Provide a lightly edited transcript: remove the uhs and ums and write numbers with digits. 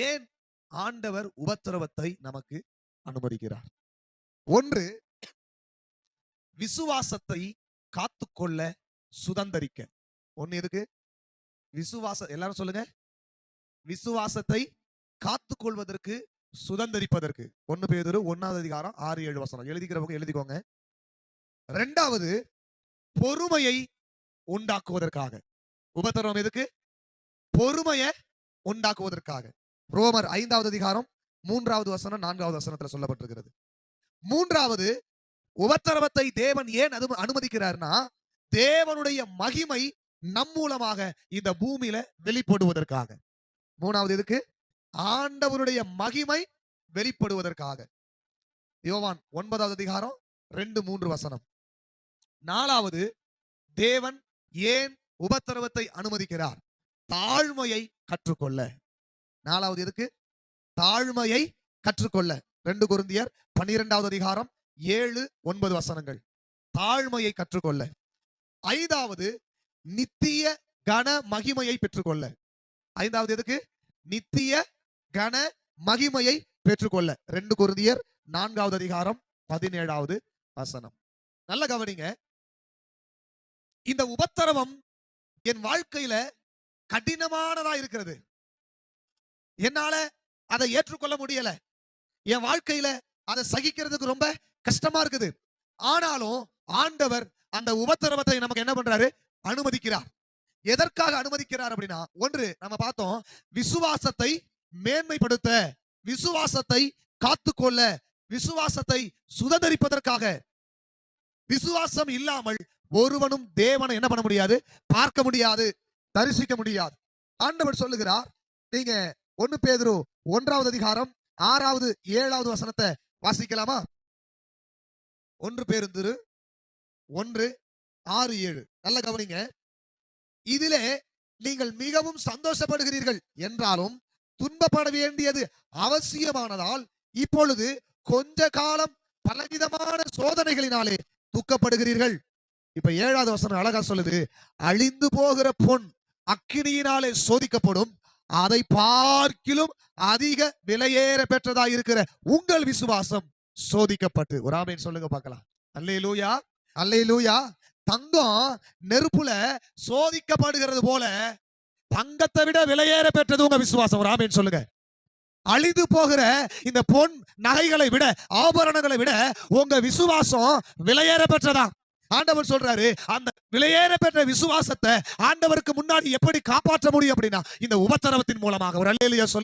ஏன் ஆண்டவர் உபத்திரவத்தை நமக்கு அனுமதிக்கிறார்? ஒன்று, விசுவாசத்தை காத்துக்கொள்ள, சுதந்தரிக்க. ஒன்னு எதுக்கு? எல்லாரும் சொல்லுங்க. விசுவாசத்தை காத்துக்கொள்வதற்கு, சுதந்தரிப்பதற்கு. 1 பேதுரு 1வது அதிகாரம் 6-7 வசனம். எழுதிக்கிறவங்க எழுதிக்கோங்க. இரண்டாவது, பொறுமையை உண்டாக்குவதற்காக. உபத்திரவம் எதுக்கு? பொறுமையை உண்டாக்குவதற்காக. ரோமர் 5வது அதிகாரம் 3வது வசனம் 4வது வசனத்துல சொல்லப்பட்டிருக்கிறது. மூன்றாவது, உபத்திரவத்தை தேவன் ஏன் அனுமதிக்கிறார்னா, தேவனுடைய மகிமை நம் மூலமாக இந்த பூமியில வெளிப்படுவதற்காக. மூணாவது எதுக்கு? ஆண்டவருடைய மகிமை வெளிப்படுவதற்காக. யோவான் 9வது அதிகாரம் 2-3 வசனம். நாலாவது, தேவன் ஏன் உபத்திரவத்தை அனுமதிக்கிறார்? தாழ்மையை கற்றுக்கொள்ள. நாலாவது எதுக்கு? தாழ்மையை கற்றுக்கொள்ள. 2 கொரிந்தியர் 12வது அதிகாரம் 7-9 வசனங்கள். தாழ்மையை கற்றுக்கொள்ள. ஐந்தாவது, நித்திய கன மகிமையை பெற்றுக்கொள்ள. ஐந்தாவது எதுக்கு? நித்திய கன மகிமையை பெற்றுக்கொள்ள. 2 கொரிந்தியர் 4வது அதிகாரம் 17வது வசனம். நல்ல கவனிங்க. இந்த உபத்திரவம் என் வாழ்க்கையில கடினமானதா இருக்கிறது. என்னால அதை ஏற்றுக்கொள்ள முடியல. என் வாழ்க்கையில அதை சகிக்கிறதுக்கு ரொம்ப கஷ்டமா இருக்குது. ஆனாலும் ஆண்டவர் அந்த உபத்திரவத்தை நமக்கு என்ன பண்றாரு? அனுமதிக்கிறார். எதற்காக அனுமதிக்கிறார் அப்படின்னா, ஒன்று நம்ம பார்த்தோம், விசுவாசத்தை மேன்மைப்படுத்த, விசுவாசத்தை காத்துக்கொள்ள, விசுவாசத்தை சுதந்தரிப்பதற்காக. விசுவாசம் இல்லாமல் ஒருவனும் தேவனை என்ன பண்ண முடியாது? பார்க்க முடியாது, தரிசிக்க முடியாது. ஆண்டவர் சொல்லுகிறார், நீங்க 1 பேதுரு 1வது அதிகாரம் 6வது 7வது வசனத்தை வாசிக்கலாமா? 1 பேதுரு 1:6-7. நல்ல கவனிங்க. இதிலே நீங்கள் மிகவும் சந்தோஷப்படுகிறீர்கள் என்றாலும் துன்பப்பட வேண்டியது அவசியமானதால் இப்பொழுது கொஞ்ச காலம் பலவிதமான சோதனைகளினாலே துக்கப்படுகிறீர்கள். இப்ப 7வது வசனம் அழகா சொல்லுது, அழிந்து போகிற பொன் அக்கினியினாலே சோதிக்கப்படும், அதை பார்க்கிலும் அதிக விலையேற பெற்றதா இருக்கிற உங்கள் விசுவாசம் சோதிக்கப்பட்டு. ஒரு ஆமென் சொல்லுங்க பார்க்கலாம். அல்லேலூயா, அல்லேலூயா. தங்கம் நெருப்புல சோதிக்கப்படுகிறது போல தங்கத்தை விட விலையேற பெற்றது உங்க விசுவாசம். ஒரு ஆமென் சொல்லுங்க. அழிந்து போகிற இந்த பொன் நகைகளை விட, ஆபரணங்களை விட உங்க விசுவாசம் விலையேற பெற்றதா. ஆண்டவர் சொல்றாரு, அந்த விலையேற பெற்ற விசுவாசத்தை ஆண்டவருக்கு முன்னாடி எப்படி காப்பாற்ற முடியும் அப்படின்னா, இந்த உபத்திரவத்தின் மூலமாக. ஒரு அல்லேலூயா சொல்லு.